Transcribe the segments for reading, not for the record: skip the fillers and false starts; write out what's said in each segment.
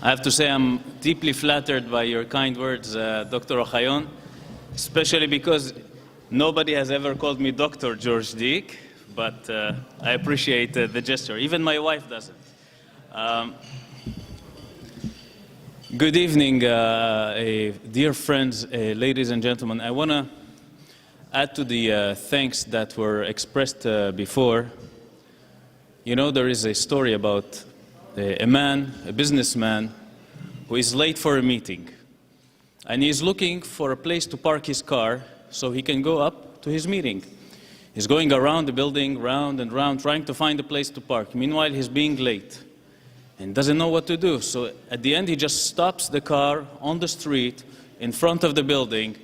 I have to say I'm deeply flattered by your kind words, Dr. Ochayon, especially because nobody has ever called me Dr. George Deek, but I appreciate the gesture. Even my wife doesn't. Good evening, dear friends, ladies and gentlemen. I want to add to the thanks that were expressed before. You know, there is a story about a businessman, who is late for a meeting. And he's looking for a place to park his car so he can go up to his meeting. He's going around the building, round and round, trying to find a place to park. Meanwhile, he's being late and doesn't know what to do. So at the end, he just stops the car on the street in front of the building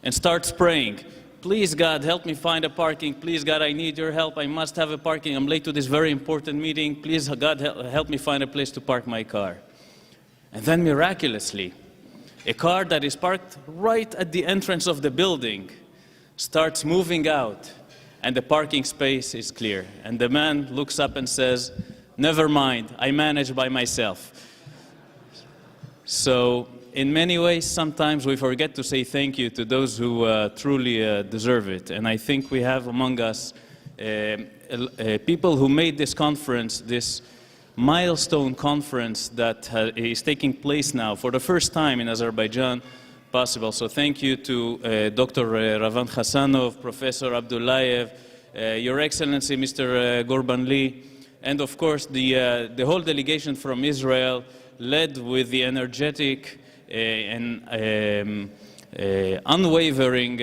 and starts praying. Please, God, help me find a parking. Please, God, I need your help. I must have a parking. I'm late to this very important meeting. Please, God, help me find a place to park my car. And then miraculously, a car that is parked right at the entrance of the building starts moving out, and the parking space is clear. And the man looks up and says, "Never mind, I manage by myself." So in many ways, sometimes we forget to say thank you to those who truly deserve it. And I think we have among us people who made this conference, this milestone conference that is taking place now for the first time in Azerbaijan possible. So thank you to Dr. Ravand Hassanov, Professor Abdullayev, Your Excellency Mr. Gorbanli, and of course the whole delegation from Israel, led with the energetic and unwavering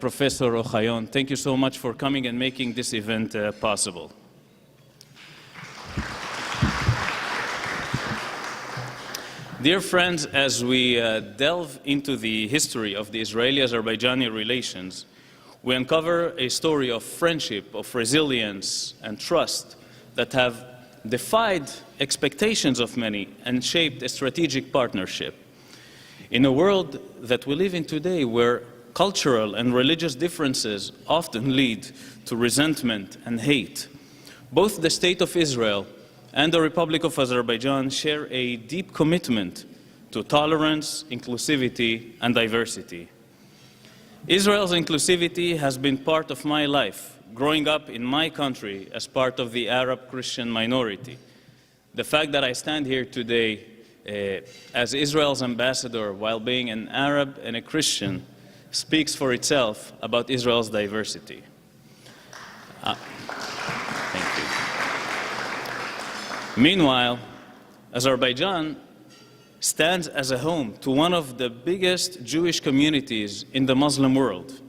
Professor Ochayon. Thank you so much for coming and making this event possible. Dear friends, as we delve into the history of the Israeli-Azerbaijani relations, we uncover a story of friendship, of resilience and trust that have defied expectations of many and shaped a strategic partnership. In a world that we live in today, where cultural and religious differences often lead to resentment and hate, both the State of Israel and the Republic of Azerbaijan share a deep commitment to tolerance, inclusivity, and diversity. Israel's inclusivity has been part of my life, growing up in my country as part of the Arab Christian minority. The fact that I stand here today as Israel's ambassador while being an Arab and a Christian speaks for itself about Israel's diversity. Thank you. Meanwhile, Azerbaijan stands as a home to one of the biggest Jewish communities in the Muslim world.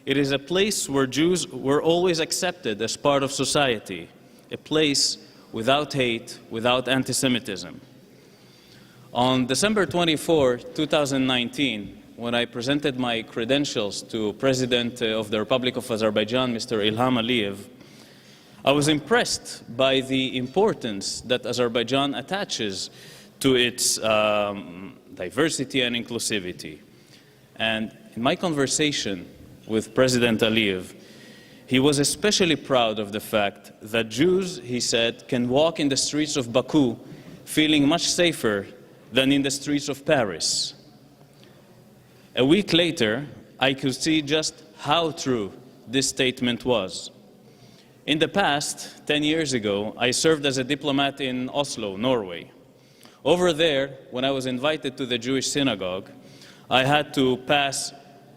It is a place where Jews were always accepted as part of society, a place without hate, without anti-Semitism. On December 24, 2019, when I presented my credentials to President of the Republic of Azerbaijan, Mr. Ilham Aliyev, I was impressed by the importance that Azerbaijan attaches to its diversity and inclusivity. And in my conversation with President Aliyev, he was especially proud of the fact that Jews, he said, can walk in the streets of Baku feeling much safer than in the streets of Paris. A week later, I could see just how true this statement was. In the past, 10 years ago, I served as a diplomat in Oslo, Norway. Over there, when I was invited to the Jewish synagogue, I had to pass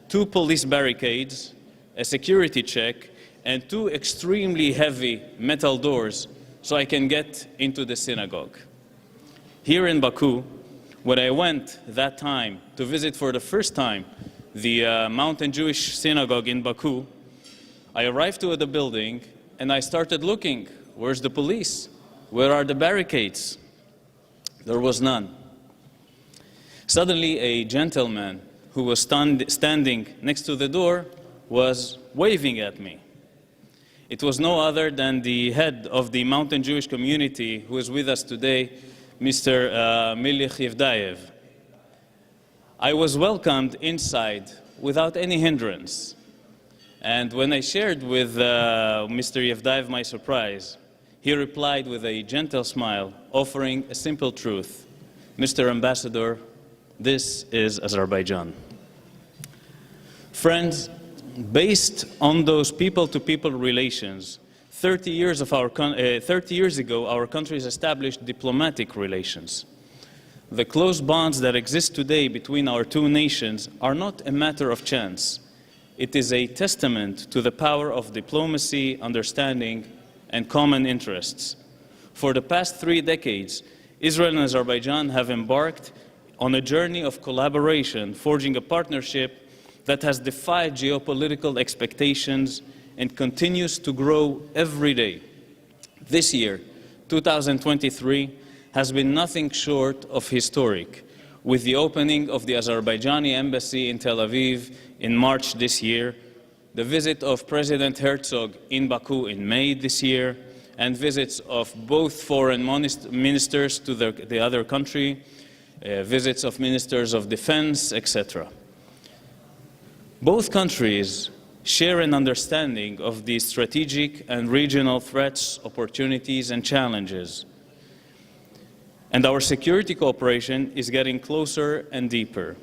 2 police barricades, a security check, and 2 extremely heavy metal doors so I can get into the synagogue. Here in Baku, when I went that time to visit for the first time the Mountain Jewish Synagogue in Baku, I arrived to the building and I started looking. Where's the police? Where are the barricades? There was none. Suddenly, a gentleman who was standing next to the door was waving at me. It was no other than the head of the Mountain Jewish community who is with us today, Mr. Milich Yevdayev. I was welcomed inside without any hindrance. And when I shared with Mr. Yevdayev my surprise, he replied with a gentle smile, offering a simple truth. Mr. Ambassador, this is Azerbaijan. Friends, based on those people-to-people relations, 30 years ago, our countries established diplomatic relations. The close bonds that exist today between our two nations are not a matter of chance. It is a testament to the power of diplomacy, understanding, and common interests. For the past 3 decades, Israel and Azerbaijan have embarked on a journey of collaboration, forging a partnership that has defied geopolitical expectations and continues to grow every day. This year, 2023, has been nothing short of historic, with the opening of the Azerbaijani embassy in Tel Aviv in March this year, the visit of President Herzog in Baku in May this year, and visits of both foreign ministers to the other country, visits of ministers of defense, etc. Both countries share an understanding of the strategic and regional threats, opportunities, and challenges. And our security cooperation is getting closer and deeper.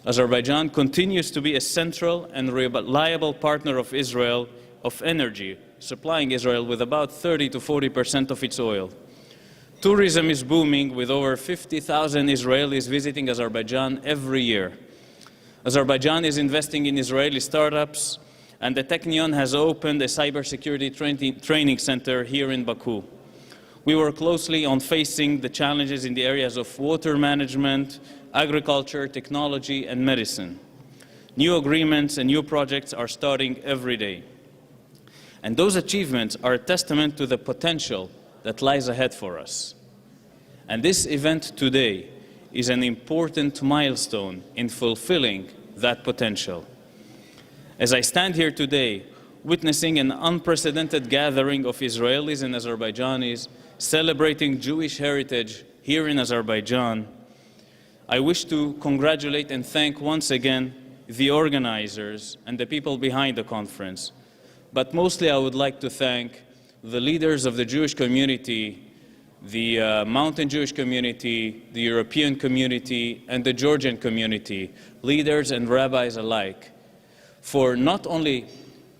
Azerbaijan continues to be a central and reliable partner of Israel of energy, supplying Israel with about 30 to 40% of its oil. Tourism is booming, with over 50,000 Israelis visiting Azerbaijan every year. Azerbaijan is investing in Israeli startups, and the Technion has opened a cybersecurity training center here in Baku. We work closely on facing the challenges in the areas of water management, agriculture, technology, and medicine. New agreements and new projects are starting every day. And those achievements are a testament to the potential that lies ahead for us. And this event today is an important milestone in fulfilling that potential. As I stand here today, witnessing an unprecedented gathering of Israelis and Azerbaijanis celebrating Jewish heritage here in Azerbaijan, I wish to congratulate and thank once again the organizers and the people behind the conference. But mostly I would like to thank the leaders of the Jewish community, the Mountain Jewish community, the European community, and the Georgian community, leaders and rabbis alike, for not only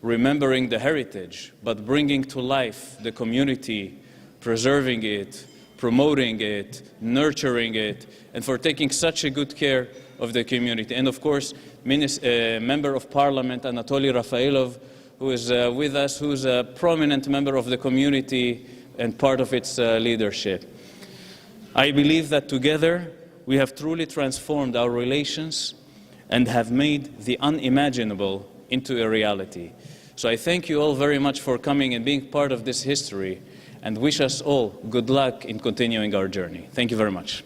remembering the heritage, but bringing to life the community, preserving it, promoting it, nurturing it, and for taking such a good care of the community. And of course, Member of Parliament Anatoly Rafaelov, who is with us, who's a prominent member of the community and part of its leadership. I believe that together we have truly transformed our relations and have made the unimaginable into a reality. So I thank you all very much for coming and being part of this history, and wish us all good luck in continuing our journey. Thank you very much.